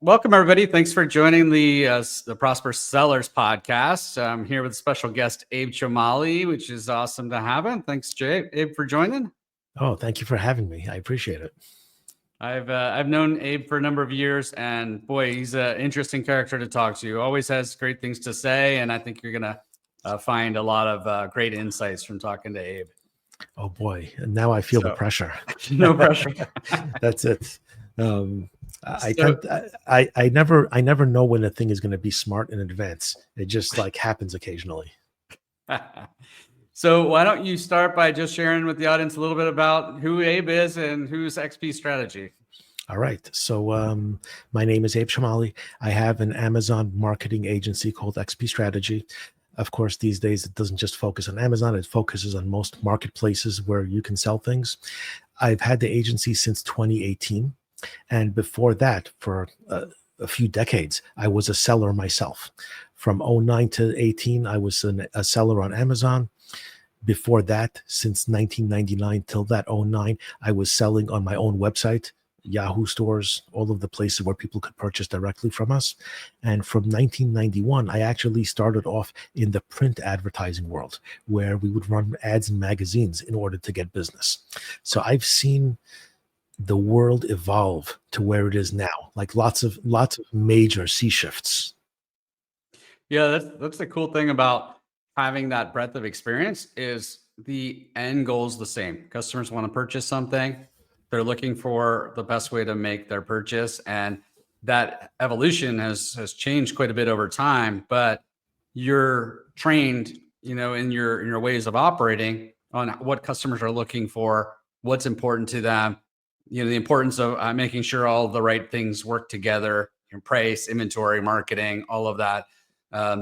Welcome, everybody. Thanks for joining the Prosperous Sellers podcast. I'm here with special guest Abe Chomali, which is awesome to have him. Thanks, Abe, for joining. Oh, thank you for having me. I appreciate it. I've known Abe for a number of years, and boy, he's an interesting character to talk to. Always has great things to say, and I think you're gonna find a lot of great insights from talking to Abe. Oh boy, and now I feel the pressure. No pressure. That's it. I never know when a thing is going to be smart in advance. It just like happens occasionally. So why don't you start by just sharing with the audience a little bit about who Abe is and who's XP Strategy? All right. So my name is Abe Chomali. I have an Amazon marketing agency called XP Strategy. Of course, these days it doesn't just focus on Amazon. It focuses on most marketplaces where you can sell things. I've had the agency since 2018. And before that, for a few decades, I was a seller myself. From 09 to 18, I was a seller on Amazon. Before that, since 1999 till that 09, I was selling on my own website, Yahoo stores, all of the places where people could purchase directly from us. And from 1991, I actually started off in the print advertising world, where we would run ads in magazines in order to get business. So I've seen the world evolve to where it is now, like lots of major sea shifts. Yeah, that's the cool thing about having that breadth of experience is the end goal is the same. Customers want to purchase something. They're looking for the best way to make their purchase. And that evolution has changed quite a bit over time, but you're trained, in your ways of operating on what customers are looking for, what's important to them, the importance of making sure all the right things work together, price, inventory, marketing, all of that.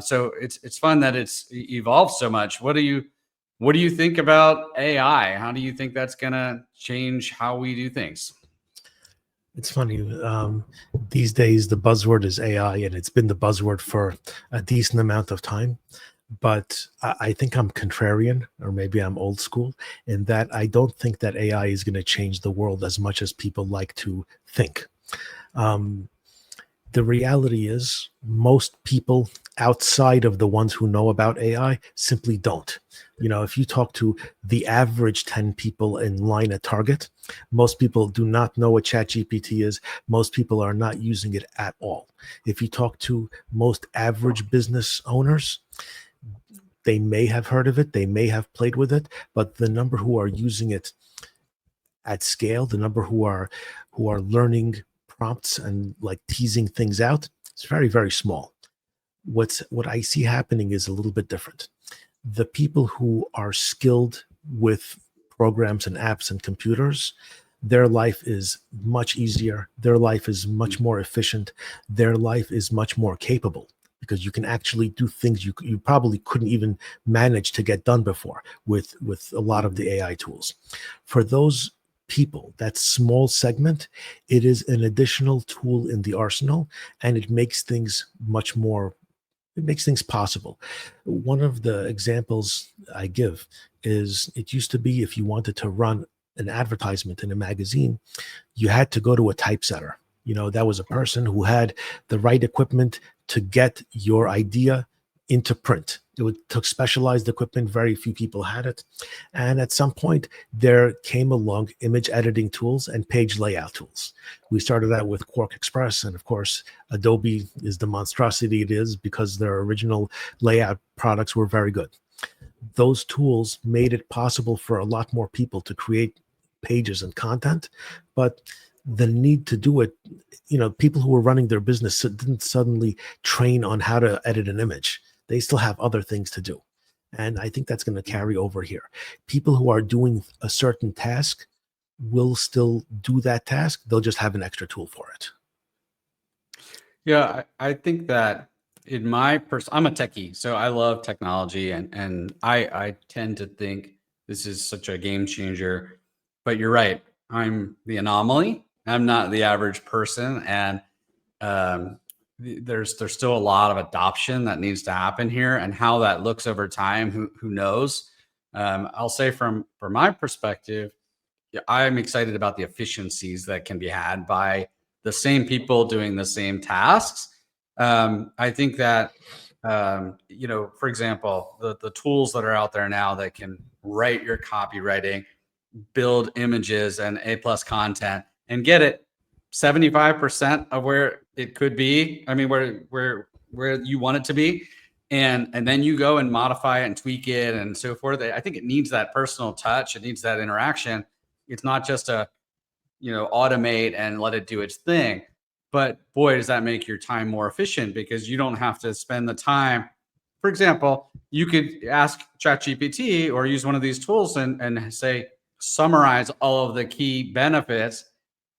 So it's fun that it's evolved so much. What do you think about AI? How do you think that's going to change how we do things? It's funny. These days, the buzzword is AI, and it's been the buzzword for a decent amount of time. But I think I'm contrarian, or maybe I'm old school, in that I don't think that AI is going to change the world as much as people like to think. The reality is most people outside of the ones who know about AI simply don't. If you talk to the average 10 people in line at Target, most people do not know what ChatGPT is. Most people are not using it at all. If you talk to most average business owners, they may have heard of it, they may have played with it, but the number who are using it at scale, the number who are learning prompts and like teasing things out, it's very, very small. What I see happening is a little bit different. The people who are skilled with programs and apps and computers, their life is much easier. Their life is much more efficient. Their life is much more capable because you can actually do things you probably couldn't even manage to get done before with a lot of the AI tools. For those people, that small segment, it is an additional tool in the arsenal, and it makes things possible. One of the examples I give is it used to be if you wanted to run an advertisement in a magazine, you had to go to a typesetter. That was a person who had the right equipment to get your idea into print. It took specialized equipment. Very few people had it. And at some point, there came along image editing tools and page layout tools. We started out with Quark Express. And of course, Adobe is the monstrosity it is because their original layout products were very good. Those tools made it possible for a lot more people to create pages and content. But the need to do it, people who were running their business didn't suddenly train on how to edit an image. They still have other things to do. And I think that's going to carry over here. People who are doing a certain task will still do that task. They'll just have an extra tool for it. Yeah, I think that in my I'm a techie, so I love technology, and I tend to think this is such a game changer. But you're right. I'm the anomaly. I'm not the average person, and there's still a lot of adoption that needs to happen here, and how that looks over time, who knows. I'll say from my perspective, I'm excited about the efficiencies that can be had by the same people doing the same tasks. I think that, for example, the tools that are out there now that can write your copywriting, build images and A+ content, and get it 75% of where it could be. I mean, where you want it to be. And then you go and modify it and tweak it and so forth. I think it needs that personal touch. It needs that interaction. It's not just a, automate and let it do its thing. But boy, does that make your time more efficient, because you don't have to spend the time. For example, you could ask ChatGPT or use one of these tools and say, summarize all of the key benefits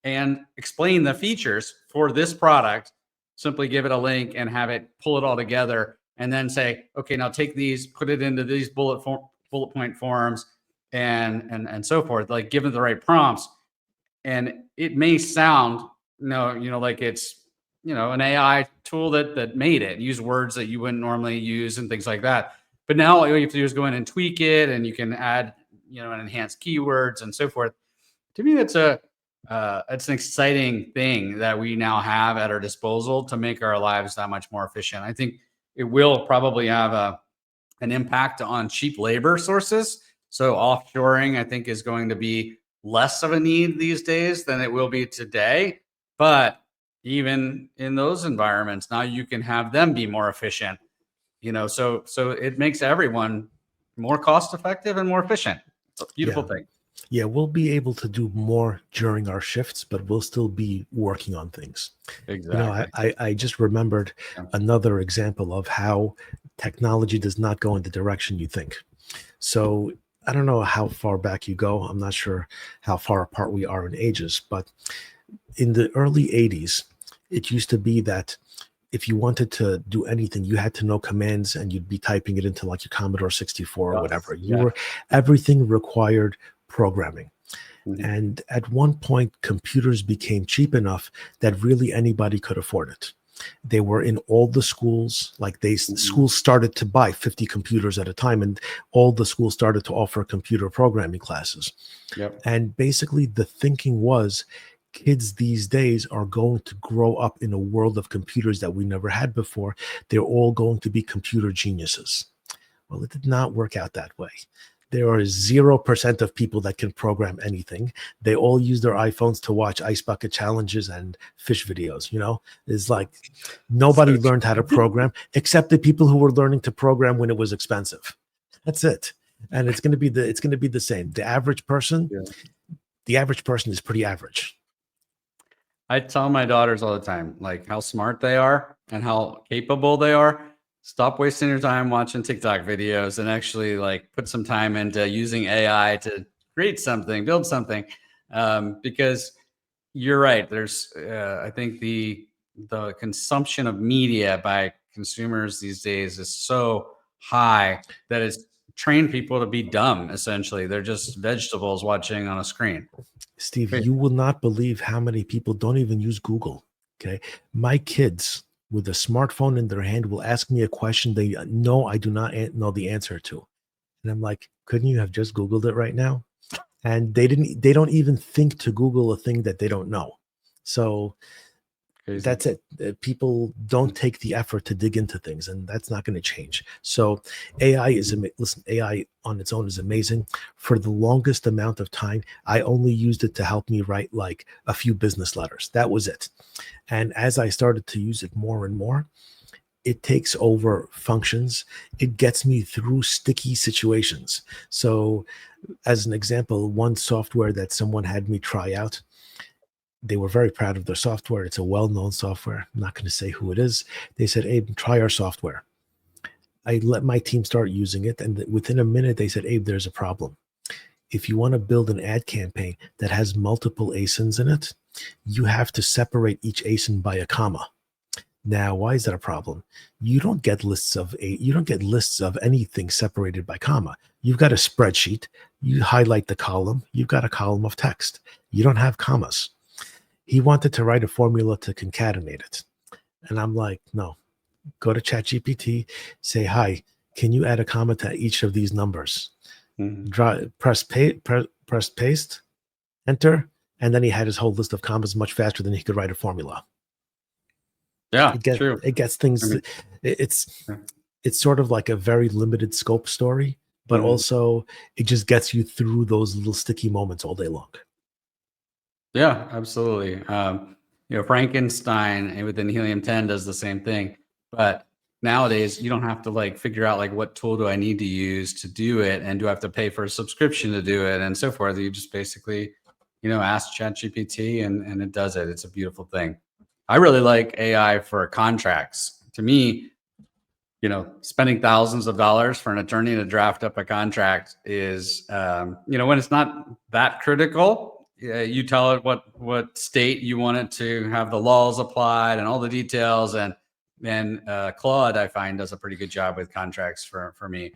and explain the features for this product. Simply give it a link and have it pull it all together, and then say, okay, now take these, put it into these bullet point forms, and so forth. Like, give it the right prompts, and it may sound like it's an AI tool that made it, use words that you wouldn't normally use and things like that. But now all you have to do is go in and tweak it, and you can add and enhance keywords and so forth. To me, it's an exciting thing that we now have at our disposal to make our lives that much more efficient. I think it will probably have an impact on cheap labor sources. So offshoring, I think, is going to be less of a need these days than it will be today. But even in those environments, now you can have them be more efficient. So it makes everyone more cost effective and more efficient. It's a beautiful thing. Yeah, we'll be able to do more during our shifts, but we'll still be working on things. Exactly. I just remembered another example of how technology does not go in the direction you think. So I don't know how far back you go. I'm not sure how far apart we are in ages, but in the early 80s, it used to be that if you wanted to do anything, you had to know commands, and you'd be typing it into like your Commodore 64 or whatever. Everything required programming. Mm-hmm. And at one point, computers became cheap enough that really anybody could afford it. They were in all the schools. Schools started to buy 50 computers at a time, and all the schools started to offer computer programming classes. Yep. And basically the thinking was, kids these days are going to grow up in a world of computers that we never had before. They're all going to be computer geniuses. Well, it did not work out that way. There are 0% of people that can program anything. They all use their iPhones to watch ice bucket challenges and fish videos. It's like nobody learned how to program except the people who were learning to program when it was expensive. That's it. And it's going to be the same. The average person is pretty average. I tell my daughters all the time, like, how smart they are and how capable they are. Stop wasting your time watching TikTok videos and actually put some time into using AI to create something, build something. Because you're right. There's, I think the consumption of media by consumers these days is so high that it's trained people to be dumb. Essentially, they're just vegetables watching on a screen. Steve, you will not believe how many people don't even use Google. Okay. My kids with a smartphone in their hand will ask me a question they know I do not know the answer to. And I'm like, couldn't you have just Googled it right now? And they don't even think to Google a thing that they don't know. So Crazy. That's it. People don't take the effort to dig into things, and that's not going to change. So AI AI on its own is amazing. For the longest amount of time, I only used it to help me write like a few business letters. That was it. And as I started to use it more and more, it takes over functions. It gets me through sticky situations. So as an example, one software that someone had me try out, they were very proud of their software. It's a well-known software. I'm not going to say who it is. They said, Abe, try our software. I let my team start using it. And within a minute, they said, Abe, there's a problem. If you want to build an ad campaign that has multiple ASINs in it, you have to separate each ASIN by a comma. Now, why is that a problem? You don't get lists of anything separated by comma. You've got a spreadsheet. You highlight the column. You've got a column of text. You don't have commas. He wanted to write a formula to concatenate it. And I'm like, no, go to ChatGPT, say, hi, can you add a comma to each of these numbers? Press paste, enter, And then he had his whole list of commas much faster than he could write a formula. Yeah, true. It gets I things. mean, It's yeah. it's sort of like a very limited scope story, but Mhm. also it just gets you through those little sticky moments all day long. Yeah, absolutely. Frankenstein within Helium 10 does the same thing. But nowadays, you don't have to like figure out like what tool do I need to use to do it, and do I have to pay for a subscription to do it, and so forth. You just basically, ask ChatGPT and it does it. It's a beautiful thing. I really like AI for contracts. To me, spending thousands of dollars for an attorney to draft up a contract is, when it's not that critical. You tell it what state you want it to have the laws applied and all the details, and then Claude, I find, does a pretty good job with contracts for me.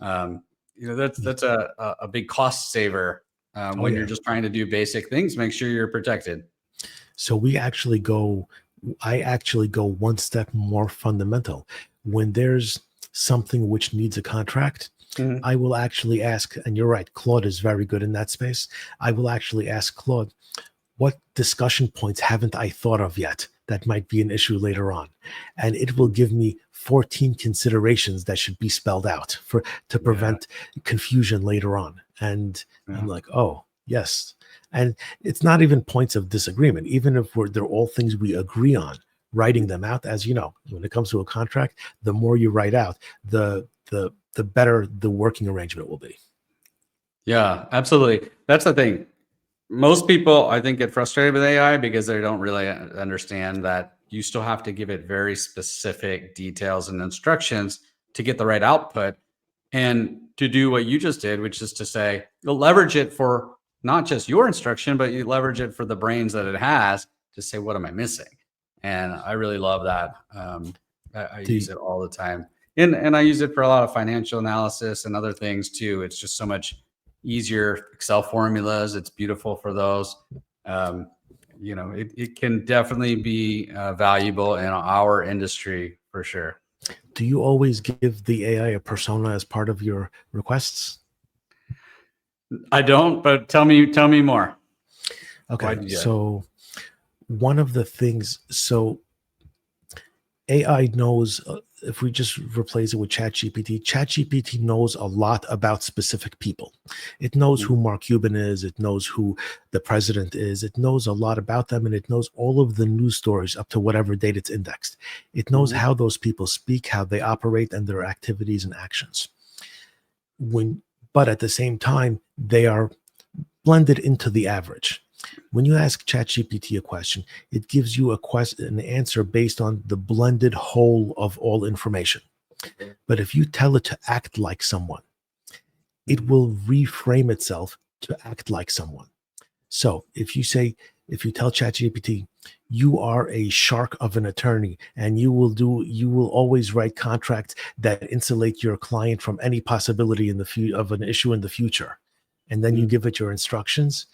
That's a big cost saver Oh when you're yeah. just trying to do basic things. Make sure you're protected. So I actually go one step more fundamental. When there's something which needs a contract, Mhm. I will actually ask, and you're right, Claude is very good in that space. I will actually ask Claude, what discussion points haven't I thought of yet that might be an issue later on? And it will give me 14 considerations that should be spelled out to Yeah, prevent confusion later on. And I'm yeah. like, oh, yes. And it's not even points of disagreement, even if they're all things we agree on, writing them out, as you know, when it comes to a contract, the more you write out, the better the working arrangement will be. Yeah, absolutely. That's the thing. Most people, I think, get frustrated with AI because they don't really understand that you still have to give it very specific details and instructions to get the right output, and to do what you just did, which is to say, you'll leverage it for not just your instruction, but you leverage it for the brains that it has to say, what am I missing? And I really love that. I use The it all the time. And I use it for a lot of financial analysis and other things too. It's just so much easier. Excel formulas, it's beautiful for those. Um, it can definitely be valuable in our industry for sure. do you always give the AI a persona as part of your requests? I don't, but tell me more. Why Okay, do you? so one of the things, so AI knows, if we just replace it with ChatGPT, ChatGPT knows a lot about specific people. It knows who Mark Cuban is, it knows who the president is, it knows a lot about them, and it knows all of the news stories up to whatever date it's indexed. It knows Mhm. how those people speak, how they operate, and their activities and actions. When, but at the same time, they are blended into the average. When you ask ChatGPT a question, it gives you an answer based on the blended whole of all information. But if you tell it to act like someone, it Mhm. will reframe itself to act like someone. So if you tell ChatGPT, you are a shark of an attorney and you will always write contracts that insulate your client from any possibility of an issue in the future. And then you Mhm. give it your instructions,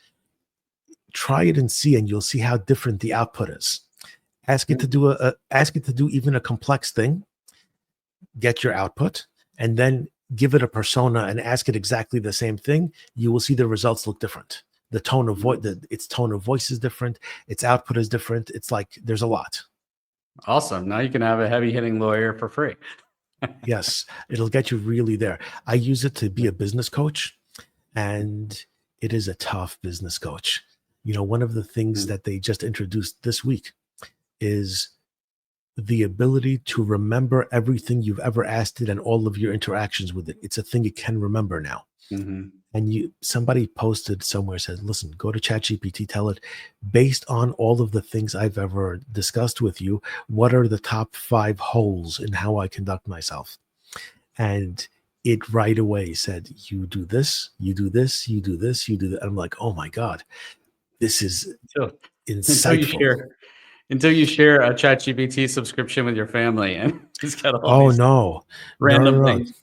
try it and see, and you'll see how different the output is. Ask it to do even a complex thing, get your output, and then give it a persona and ask it exactly the same thing. You will see the results look different. The tone of voice, its tone of voice is different. Its output is different. It's like there's a lot. Awesome. Now you can have a heavy hitting lawyer for free. Yes, it'll get you really there. I use it to be a business coach, and it is a tough business coach. You know, one of the things Mhm. that they just introduced this week is the ability to remember everything you've ever asked it and all of your interactions with it. It's a thing it can remember now. Mhm. And somebody posted somewhere, said, listen, go to ChatGPT, tell it, based on all of the things I've ever discussed with you, what are the top 5 holes in how I conduct myself? And it right away said, you do this, you do this, you do this, you do that. I'm like, oh my God, this is Until until you insightful. share a ChatGPT subscription with your family, and it's got all Oh these no, no, no, random no. things.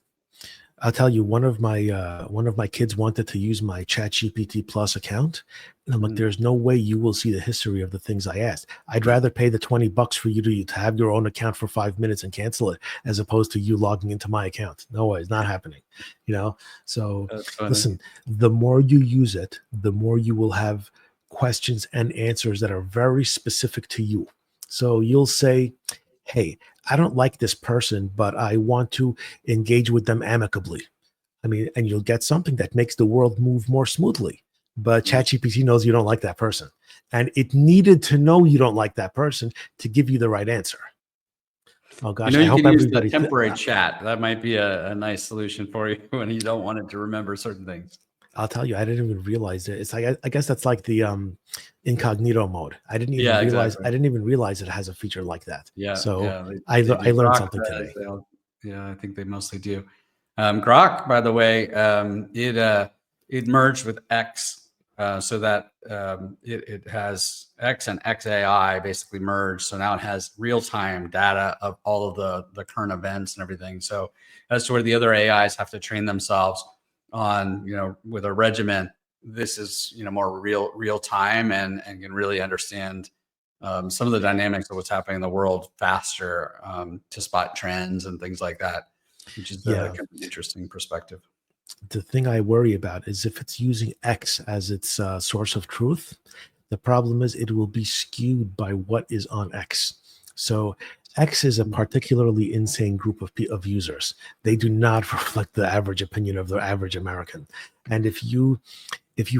I'll tell you, one of my kids wanted to use my ChatGPT Plus account, and I'm like, Mhm. "There's no way you will see the history of the things I asked. I'd rather pay the $20 for you to have your own account for 5 minutes and cancel it, as opposed to you logging into my account. No way, it's not happening." You know. So, That's funny. listen, the more you use it, the more you will have questions and answers that are very specific to you. So you'll say, hey, I don't like this person, but I want to engage with them amicably. I mean, and you'll get something that makes the world move more smoothly. But ChatGPT knows you don't like that person. And it needed to know you don't like that person to give you the right answer. Oh gosh, I You hope can use the everybody. temporary chat. That might be a nice solution for you when you don't want it to remember certain things. I'll tell you, I didn't even realize it. It's like I guess that's like the incognito mode. I didn't even Yeah, realize. exactly. I didn't even realize it has a feature like that. Yeah, So yeah, they I do. learned Grok something does. today. Yeah, I think they mostly do. Grok, by the way, it merged with X, so that it has X and XAI basically merged. So now it has real time data of all of the current events and everything. So as to where the other AIs have to train themselves on, with a regimen, this is more real time and can really understand some of the dynamics of what's happening in the world faster, to spot trends and things like that, which is Yeah. kind of an interesting perspective. The thing I worry about is if it's using X as its source of truth, the problem is it will be skewed by what is on X. So X is a particularly insane group of users. They do not reflect the average opinion of the average American. And if you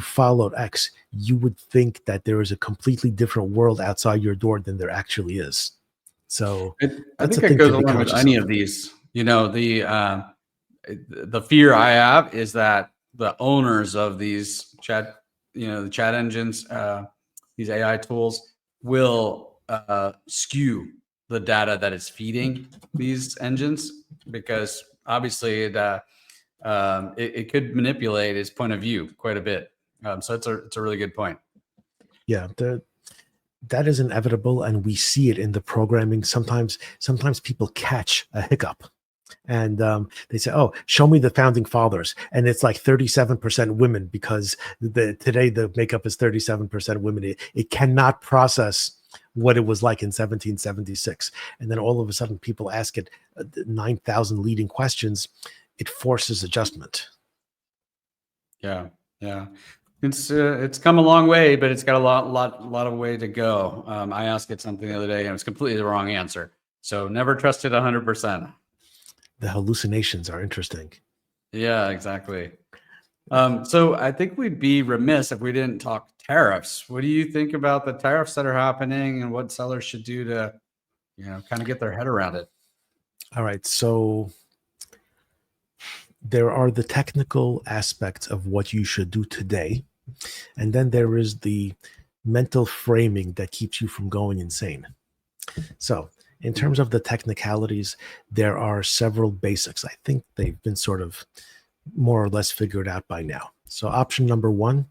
followed X, you would think that there is a completely different world outside your door than there actually is. So I that's a think it thing goes to be along with conscious any of. of these. The fear I have is that the owners of these the chat engines, these AI tools will skew the data that is feeding these engines, because obviously it could manipulate his point of view quite a bit. So it's a really good point. Yeah, that is inevitable, and we see it in the programming. Sometimes people catch a hiccup, and they say, "Oh, show me the founding fathers," and it's like 37% women, because today the makeup is 37% women. It cannot process what it was like in 1776, and then all of a sudden people ask it 9,000 leading questions. It forces adjustment. Yeah, yeah. It's come a long way, but it's got a lot of way to go. I asked it something the other day, and it was completely the wrong answer. So never trust it 100%. The hallucinations are interesting. Yeah, exactly. So I think we'd be remiss if we didn't talk tariffs. What do you think about the tariffs that are happening, and what sellers should do to, kind of get their head around it? All right, so there are the technical aspects of what you should do today, and then there is the mental framing that keeps you from going insane. So, in terms of the technicalities, there are several basics. I think they've been sort of more or less figured out by now. So, option number one,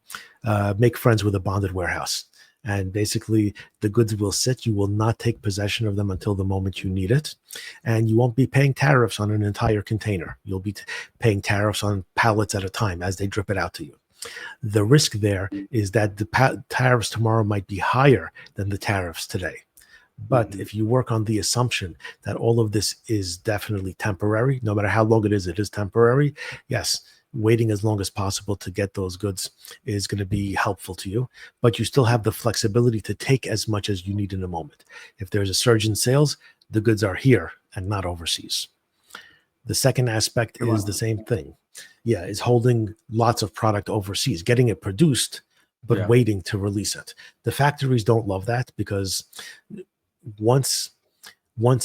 make friends with a bonded warehouse. And basically, the goods will sit. You will not take possession of them until the moment you need it. And you won't be paying tariffs on an entire container. You'll be paying tariffs on pallets at a time as they drip it out to you. The risk there is that the tariffs tomorrow might be higher than the tariffs today. But if you work on the assumption that all of this is definitely temporary, no matter how long it is temporary, yes, waiting as long as possible to get those goods is going to be helpful to you. But you still have the flexibility to take as much as you need in a moment. If there's a surge in sales, the goods are here and not overseas. The second aspect is the same thing. Yeah, is holding lots of product overseas, getting it produced, but Yeah. waiting to release it. The factories don't love that, because once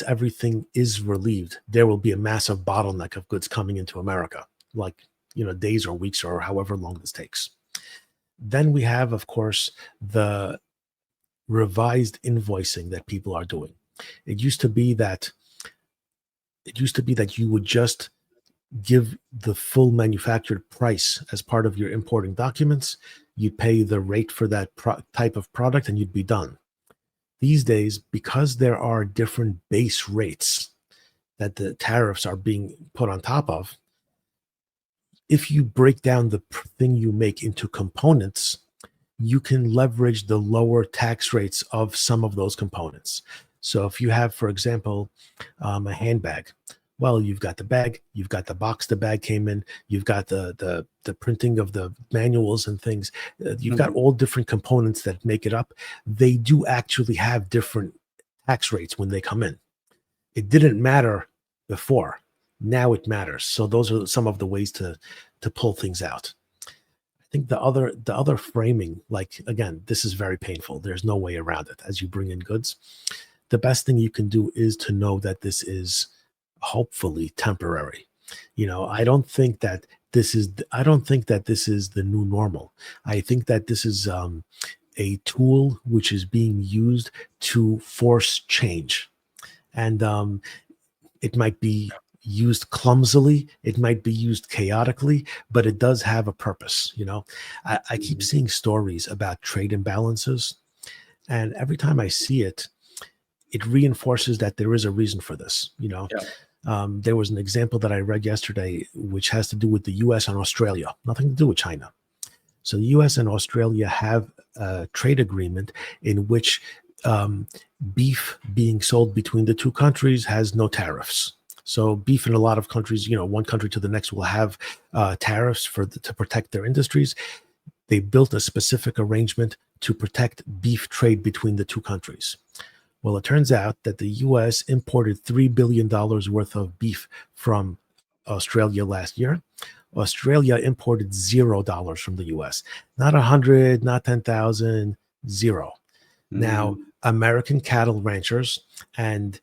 everything is relieved, there will be a massive bottleneck of goods coming into America, like days or weeks or however long this takes. Then we have, of course, the revised invoicing that people are doing. It used to be that you would just give the full manufactured price as part of your importing documents. You'd pay the rate for that type of product, and you'd be done. These days, because there are different base rates that the tariffs are being put on top of, if you break down the thing you make into components, you can leverage the lower tax rates of some of those components. So if you have, for example, a handbag, Well, you've got the bag, you've got the box the bag came in, you've got the printing of the manuals and things. You've got Mhm. all different components that make it up. They do actually have different tax rates when they come in. It didn't matter before. Now it matters. So those are some of the ways to pull things out. I think the other framing, like again, this is very painful. There's no way around it. As you bring in goods, the best thing you can do is to know that this is hopefully temporary. I don't think that this is the new normal. I think that this is a tool which is being used to force change. And it might be used clumsily, it might be used chaotically, but it does have a purpose. I keep Mhm. seeing stories about trade imbalances, and every time I see it, it reinforces that there is a reason for this. Yeah. There was an example that I read yesterday, which has to do with the US and Australia, nothing to do with China. So the US and Australia have a trade agreement in which beef being sold between the two countries has no tariffs. So beef in a lot of countries, one country to the next will have tariffs to protect their industries. They built a specific arrangement to protect beef trade between the two countries. Well, it turns out that the US imported $3 billion worth of beef from Australia last year. Australia imported $0 from the US. Not 100, not 10,000, zero. Now, Mhm. American cattle ranchers and,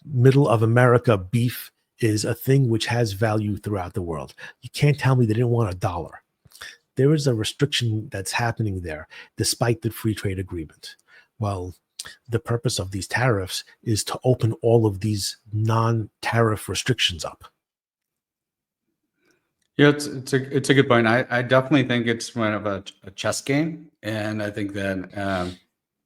middle of America beef is a thing which has value throughout the world. You can't tell me they didn't want a dollar. There is a restriction that's happening there despite the free trade agreement. Well, the purpose of these tariffs is to open all of these non-tariff restrictions up. Yeah, it's a good point. I definitely think it's kind of a chess game, and I think that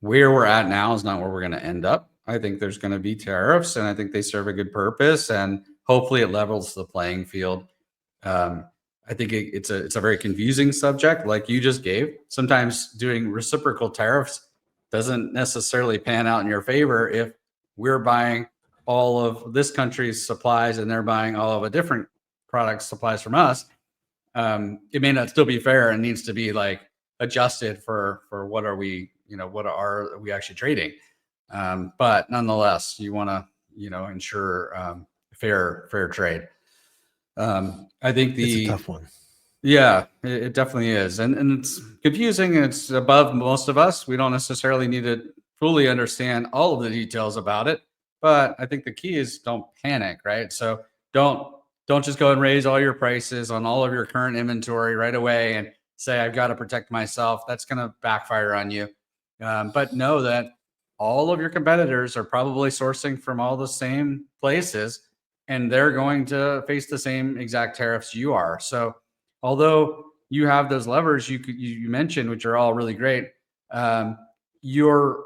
where we're at now is not where we're going to end up. I think there's going to be tariffs, and I think they serve a good purpose, and hopefully it levels the playing field. Um, I think it's a very confusing subject, like you just gave. Sometimes doing reciprocal tariffs doesn't necessarily pan out in your favor if we're buying all of this country's supplies and they're buying all of a different product supplies from us. It may not still be fair and needs to be like adjusted for what are we, what are we actually trading. But nonetheless, you want to, ensure fair trade. I think It's a the tough one. yeah, it definitely is. And it's confusing. It's above most of us. We don't necessarily need to fully understand all of the details about it. But I think the key is don't panic, right? So don't don't just go and raise all your prices on all of your current inventory right away and say, I've got to protect myself. That's going to backfire on you. But know that all of your competitors are probably sourcing from all the same places and they're going to face the same exact tariffs you are. So although you have those levers you mentioned, which are all really great, um, your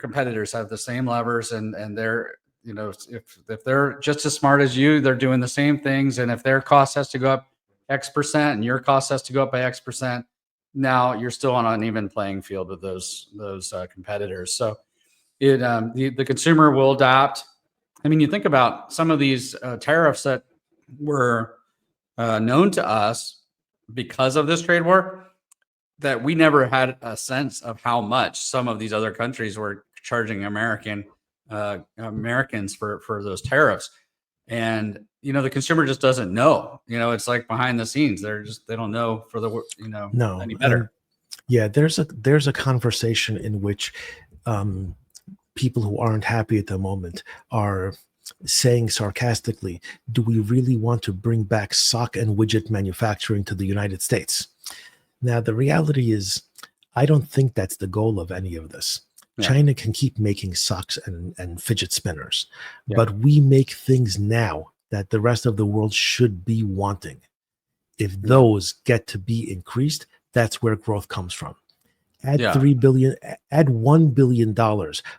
competitors have the same levers, and they're if they're just as smart as you, they're doing the same things, and if their cost has to go up X% and your cost has to go up by X%, now you're still on an even playing field with those competitors. So the consumer will adapt. I mean, you think about some of these tariffs that were known to us because of this trade war that we never had a sense of how much some of these other countries were charging Americans for those tariffs. And the consumer just doesn't know. It's like behind the scenes. They don't know for the No, any better. and yeah, there's a conversation in which um, people who aren't happy at the moment are saying sarcastically, "Do we really want to bring back sock and widget manufacturing to the United States?" Now, the reality is, I don't think that's the goal of any of this. Yeah, China can keep making socks and fidget spinners, yeah, but we make things now that the rest of the world should be wanting. If yeah, those get to be increased, that's where growth comes from. Add yeah. 3 billion, add $1 billion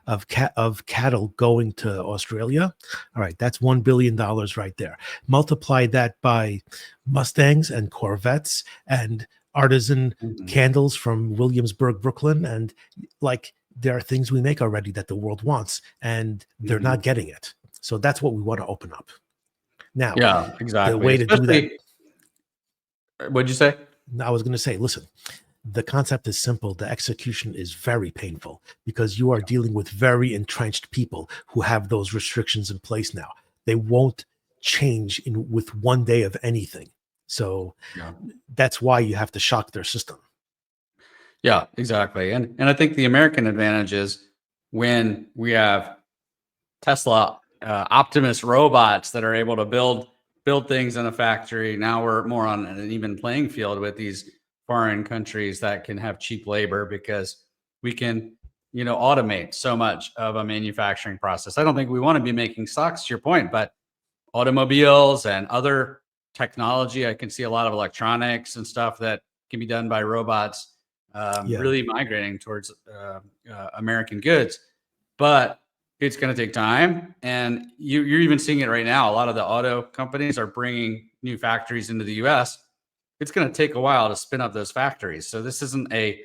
of cattle going to Australia. All right, that's $1 billion right there. Multiply that by Mustangs and Corvettes and artisan Mhm. candles from Williamsburg, Brooklyn, and like there are things we make already that the world wants, and they're not Mhm. getting it. So that's what we want to open up. Now, Yeah, the exactly. way to do that, Especially, what'd you say? I was going to say, listen, the concept is simple. The execution is very painful because you are dealing with very entrenched people who have those restrictions in place now. They won't change in with one day of anything. So Yeah. that's why you have to shock their system. Yeah, exactly. And I think the American advantage is when we have Tesla Optimus robots that are able to build things in a factory. Now we're more on an even playing field with these foreign countries that can have cheap labor because we can, automate so much of a manufacturing process. I don't think we want to be making stocks, to your point, but automobiles and other technology, I can see a lot of electronics and stuff that can be done by robots, Yeah. really migrating towards American goods. But it's going to take time, and you're even seeing it right now. A lot of the auto companies are bringing new factories into the U.S. It's going to take a while to spin up those factories. So this isn't a.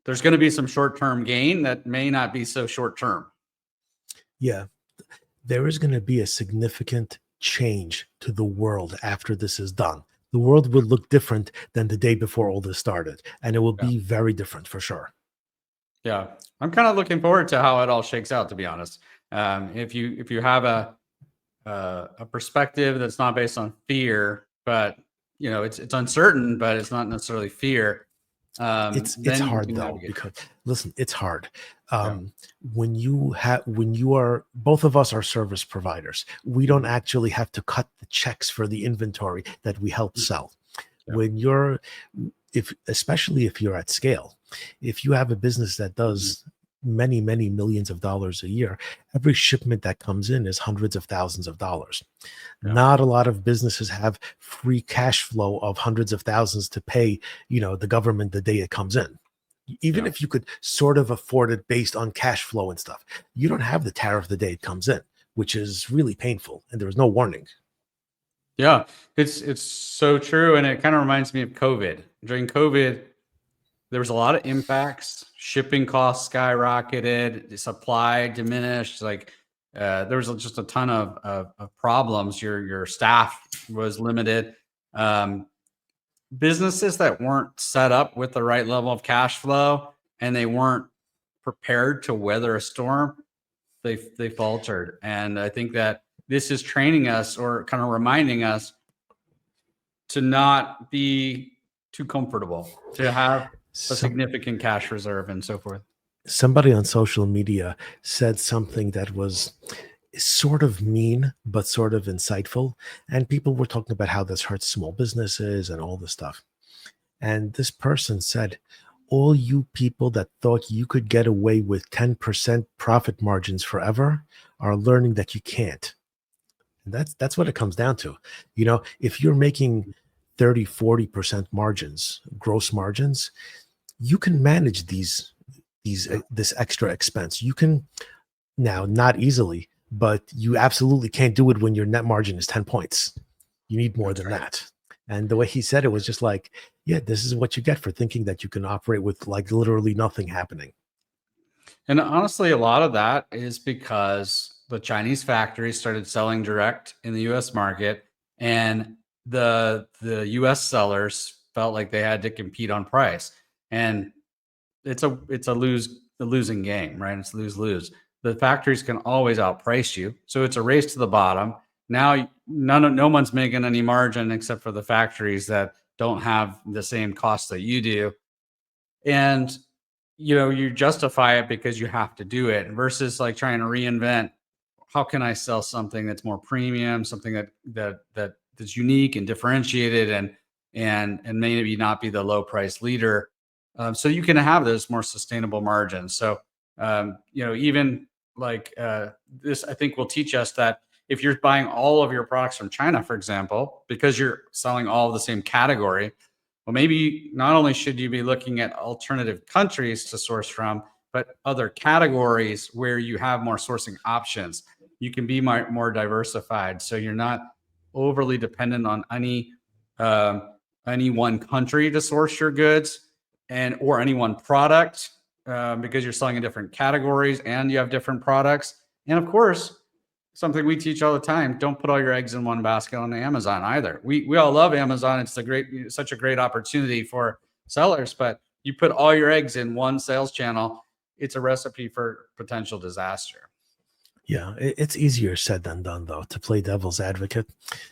There's going to be some short-term gain that may not be so short-term. Yeah. There is going to be a significant change to the world after this is done. The world will look different than the day before all this started, and it will Yeah. be very different for sure. Yeah, I'm kind of looking forward to how it all shakes out. To be honest, if you have a perspective that's not based on fear, but it's uncertain, but it's not necessarily fear, It's then you hard can though, navigate. because listen, it's hard. Yeah. When you are, both of us are service providers, we don't actually have to cut the checks for the inventory that we help sell. Yeah. When you're, if especially if you're at scale, if you have a business that does many millions of dollars a year, every shipment that comes in is hundreds of thousands of dollars. Yeah. Not a lot of businesses have free cash flow of hundreds of thousands to pay, the government the day it comes in. Even Yeah. if you could sort of afford it based on cash flow and stuff, you don't have the tariff the day it comes in, which is really painful, and there was no warning. Yeah, it's so true, and it kind of reminds me of COVID. During COVID, there was a lot of impacts. Shipping costs skyrocketed, the supply diminished. Like there was just a ton of problems. Your staff was limited. Um, Businesses that weren't set up with the right level of cash flow and they weren't prepared to weather a storm, they faltered. And I think that this is training us or kind of reminding us to not be too comfortable, to have a Some significant cash reserve and so forth. Somebody on social media said something that was sort of mean but sort of insightful, and people were talking about how this hurts small businesses and all this stuff. And this person said, all you people that thought you could get away with 10% profit margins forever are learning that you can't. And that's what it comes down to. If you're making 30-40% margins, gross margins, you can manage this extra expense. You can, now, not easily, but you absolutely can't do it when your net margin is 10 points. You need more That's than right. that. And the way he said it was just like, yeah, this is what you get for thinking that you can operate with like literally nothing happening. And honestly, a lot of that is because the Chinese factories started selling direct in the US market, and the US sellers felt like they had to compete on price. And it's a losing game, right? It's lose-lose. The factories can always outprice you. So it's a race to the bottom. Now no one's making any margin except for the factories that don't have the same costs that you do. And you justify it because you have to do it versus like trying to reinvent how can I sell something that's more premium, something that's unique and differentiated and maybe not be the low price leader. So you can have those more sustainable margins. So even like this, I think will teach us that if you're buying all of your products from China, for example, because you're selling all of the same category, well, maybe not only should you be looking at alternative countries to source from, but other categories where you have more sourcing options. You can be more diversified, so you're not overly dependent on any one country to source your goods and or any one product because you're selling in different categories and you have different products. And of course, something we teach all the time. Don't put all your eggs in one basket on Amazon either. We all love Amazon. It's such a great opportunity for sellers, but you put all your eggs in one sales channel, it's a recipe for potential disaster. Yeah, it's easier said than done, though, to play devil's advocate.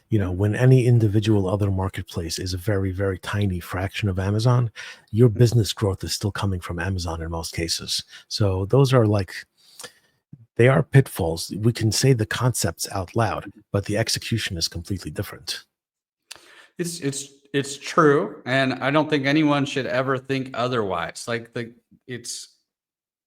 Yeah. When any individual other marketplace is a very, very tiny fraction of Amazon, your business growth is still coming from Amazon in most cases. So those are they are pitfalls. We can say the concepts out loud, but the execution is completely different. It's true, and I don't think anyone should ever think otherwise. Like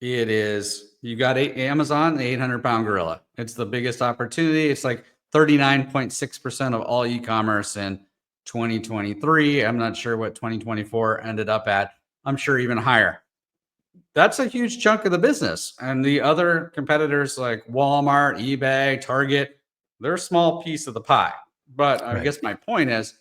it is, you got Amazon, the 800-pound gorilla. It's the biggest opportunity. It's like 39.6% of all e-commerce in 2023. I'm not sure what 2024 ended up at. I'm sure even higher. That's a huge chunk of the business. And the other competitors like Walmart, eBay, Target, they're a small piece of the pie. But I Right. guess my point is,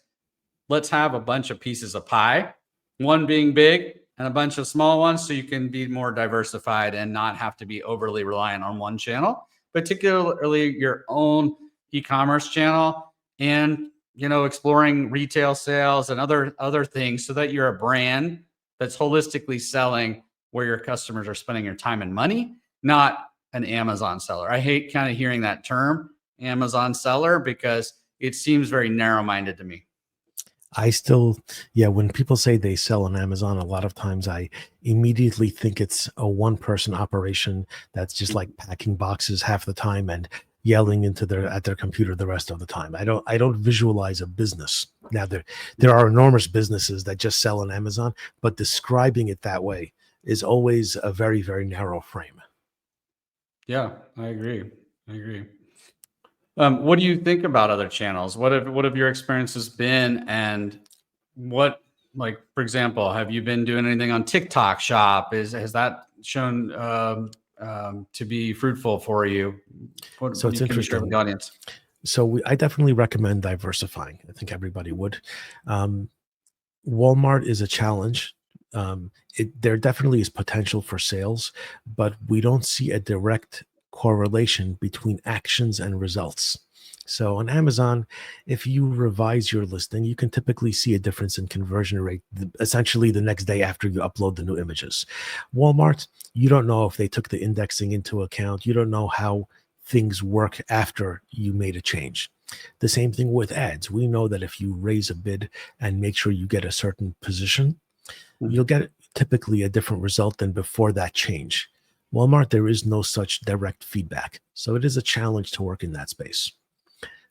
let's have a bunch of pieces of pie, one being big and a bunch of small ones, so you can be more diversified and not have to be overly reliant on one channel, particularly your own e-commerce channel, and exploring retail sales and other things, so that you're a brand that's holistically selling where your customers are spending your time and money, not an Amazon seller. I hate kind of hearing that term, Amazon seller, because it seems very narrow-minded to me. I still, yeah, when people say they sell on Amazon, a lot of times I immediately think it's a one-person operation that's just like packing boxes half the time and yelling at their computer the rest of the time. I don't visualize a business. Now there are enormous businesses that just sell on Amazon, but describing it that way is always a very, very narrow frame. Yeah, I agree. I agree. What do you think about other channels? What have your experiences been, and what, like, for example, have you been doing anything on TikTok Shop? Has that shown to be fruitful for you? What, So what it's can you share with interesting. the audience? So I definitely recommend diversifying. I think everybody would. Um, Walmart is a challenge. There definitely is potential for sales, but we don't see a direct correlation between actions and results. So on Amazon, if you revise your listing, you can typically see a difference in conversion rate essentially the next day after you upload the new images. Walmart, you don't know if they took the indexing into account. You don't know how things work after you made a change. The same thing with ads. We know that if you raise a bid and make sure you get a certain position, you'll get typically a different result than before that change. Walmart, there is no such direct feedback. So it is a challenge to work in that space.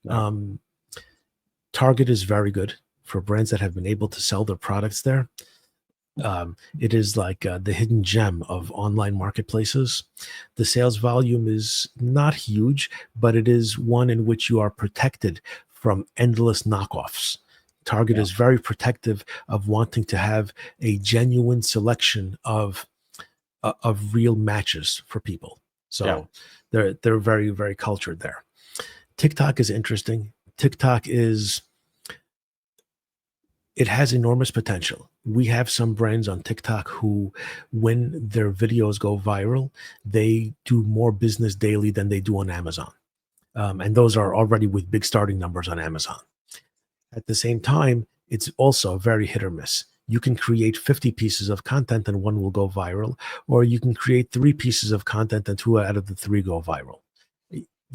Yeah. Target is very good for brands that have been able to sell their products there. It is like the hidden gem of online marketplaces. The sales volume is not huge, but it is one in which you are protected from endless knockoffs. Target Yeah. is very protective of wanting to have a genuine selection of real matches for people. Yeah. So they're very, very cultured there. TikTok is interesting. It has enormous potential. We have some brands on TikTok who, when their videos go viral, they do more business daily than they do on Amazon. And those are already with big starting numbers on Amazon. At the same time, it's also very hit or miss. You can create 50 pieces of content and one will go viral, or you can create 3 pieces of content and 2 out of the 3 go viral.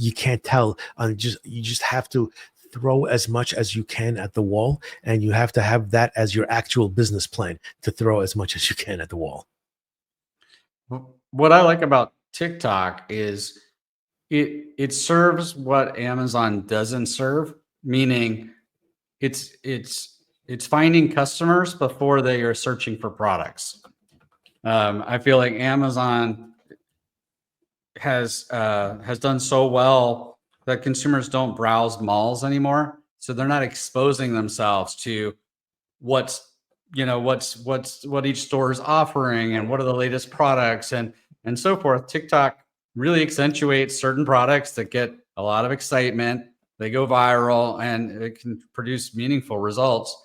You can't tell. You just have to throw as much as you can at the wall, and you have to have that as your actual business plan to throw as much as you can at the wall. What I like about TikTok is it serves what Amazon doesn't serve, meaning it's finding customers before they are searching for products. I feel like Amazon has done so well that consumers don't browse malls anymore, so they're not exposing themselves to what's what each store is offering and what are the latest products and so forth. TikTok really accentuates certain products that get a lot of excitement. They go viral and it can produce meaningful results.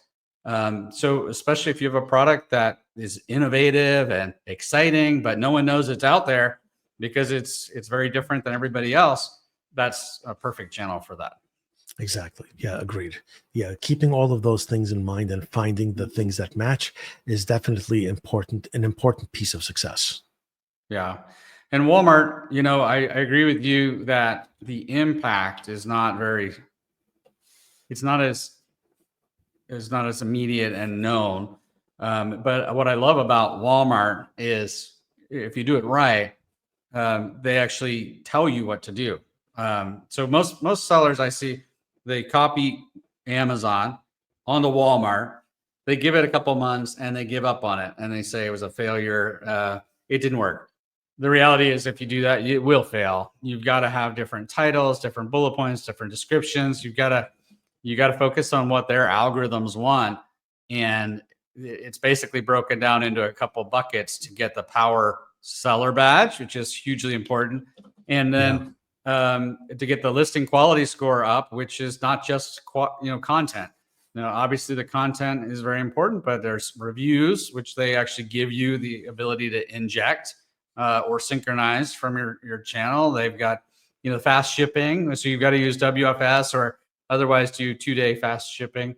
So especially if you have a product that is innovative and exciting, but no one knows it's out there because it's very different than everybody else, that's a perfect channel for that. Exactly. Yeah, agreed. Yeah, keeping all of those things in mind and finding the things that match is definitely important, an important piece of success. Yeah. And Walmart, I agree with you that the impact is not very, it's not as, is not as immediate and known. But what I love about Walmart is if you do it right, they actually tell you what to do. So most sellers I see, they copy Amazon onto Walmart. They give it a couple months and they give up on it and they say it was a failure. It didn't work. The reality is, if you do that, it will fail. You've got to have different titles, different bullet points, different descriptions. You got to focus on what their algorithms want, and it's basically broken down into a couple buckets to get the power seller badge, which is hugely important, and then to get the listing quality score up, which is not just content. Obviously the content is very important, but there's reviews, which they actually give you the ability to inject or synchronize from your channel. They've got fast shipping, so you've got to use WFS or otherwise do 2-day fast shipping.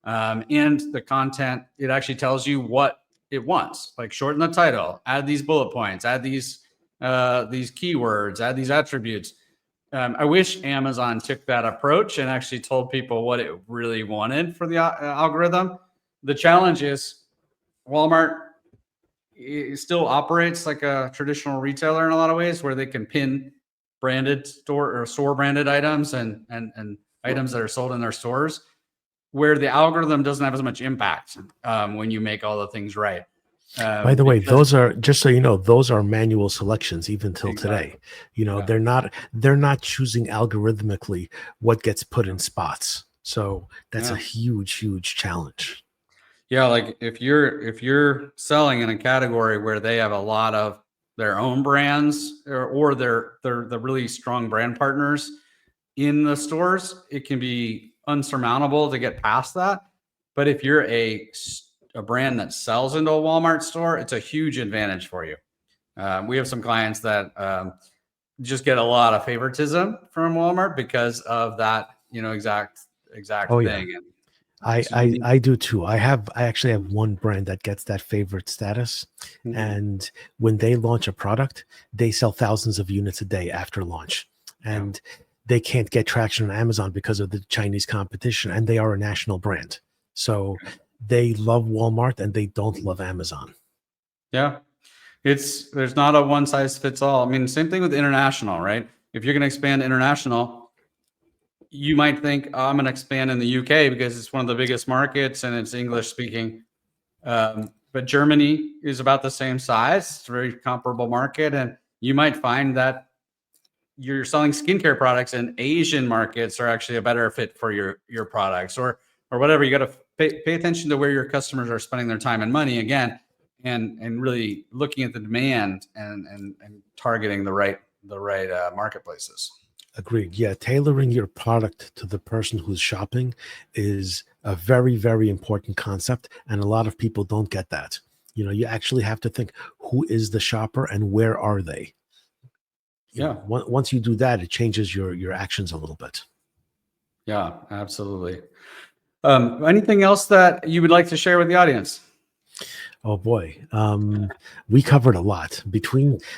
And the content, it actually tells you what it wants, like shorten the title, add these bullet points, add these keywords, add these attributes. I wish Amazon took that approach and actually told people what it really wanted for the algorithm. The challenge is Walmart, it still operates like a traditional retailer in a lot of ways, where they can pin branded store branded items and items that are sold in their stores, where the algorithm doesn't have as much impact when you make all the things right. By the way, those are, just so you know, those are manual selections even till Exactly. today. Yeah. They're not choosing algorithmically what gets put in spots. So that's a Yeah. huge challenge. Yeah, like if you're selling in a category where they have a lot of their own brands or they're the really strong brand partners in the stores, it can be unsurmountable to get past that. But if you're a brand that sells into a Walmart store, it's a huge advantage for you. We have some clients that just get a lot of favoritism from Walmart because of that, exact Oh yeah. thing. And I, so you I need. I do too. I actually have one brand that gets that favorite status, Mhm. and when they launch a product, they sell thousands of units a day after launch, Yeah. and they can't get traction on Amazon because of the Chinese competition, and they are a national brand. So they love Walmart and they don't love Amazon. Yeah. There's not a one size fits all. I mean, same thing with international, right? If you're going to expand international, you might think, oh, I'm going to expand in the UK because it's one of the biggest markets and it's English speaking. But Germany is about the same size. It's a very comparable market. And you might find that you're selling skincare products and Asian markets are actually a better fit for your products or whatever. You got to pay attention to where your customers are spending their time and money again, and really looking at the demand and targeting the right marketplaces. Agreed. Yeah, tailoring your product to the person who's shopping is a very important concept, and a lot of people don't get that. You actually have to think, who is the shopper and where are they? Yeah, Once you do that, it changes your actions a little bit. yeah, absolutely. Anything else that you would like to share with the audience? Oh boy, we covered a lot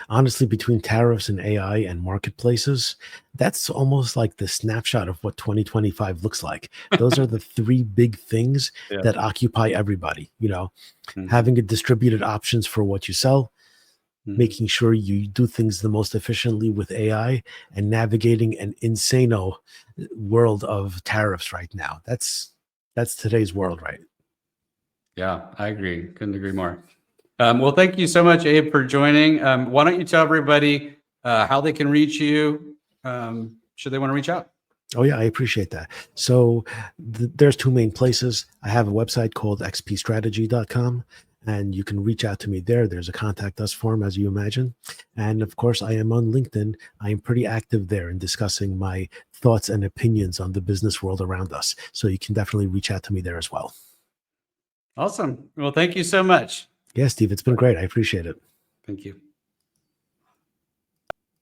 honestly, between tariffs and AI and marketplaces. That's almost like the snapshot of what 2025 looks like. Those are the three big things Yeah. that occupy everybody. Mhm, Having a distributed options for what you sell, mhm. making sure you do things the most efficiently with AI, and navigating an insano world of tariffs right now. That's today's world, right? Yeah, I agree. Couldn't agree more. Well, thank you so much, Abe, for joining. Why don't you tell everybody how they can reach you should they want to reach out? Oh yeah, I appreciate that. So there's two main places. I have a website called xpstrategy.com, and you can reach out to me there. There's a contact us form, as you imagine. And of course, I am on LinkedIn. I am pretty active there in discussing my thoughts and opinions on the business world around us. So you can definitely reach out to me there as well. Awesome. Well, thank you so much. Yeah, Steve, it's been great. I appreciate it. Thank you.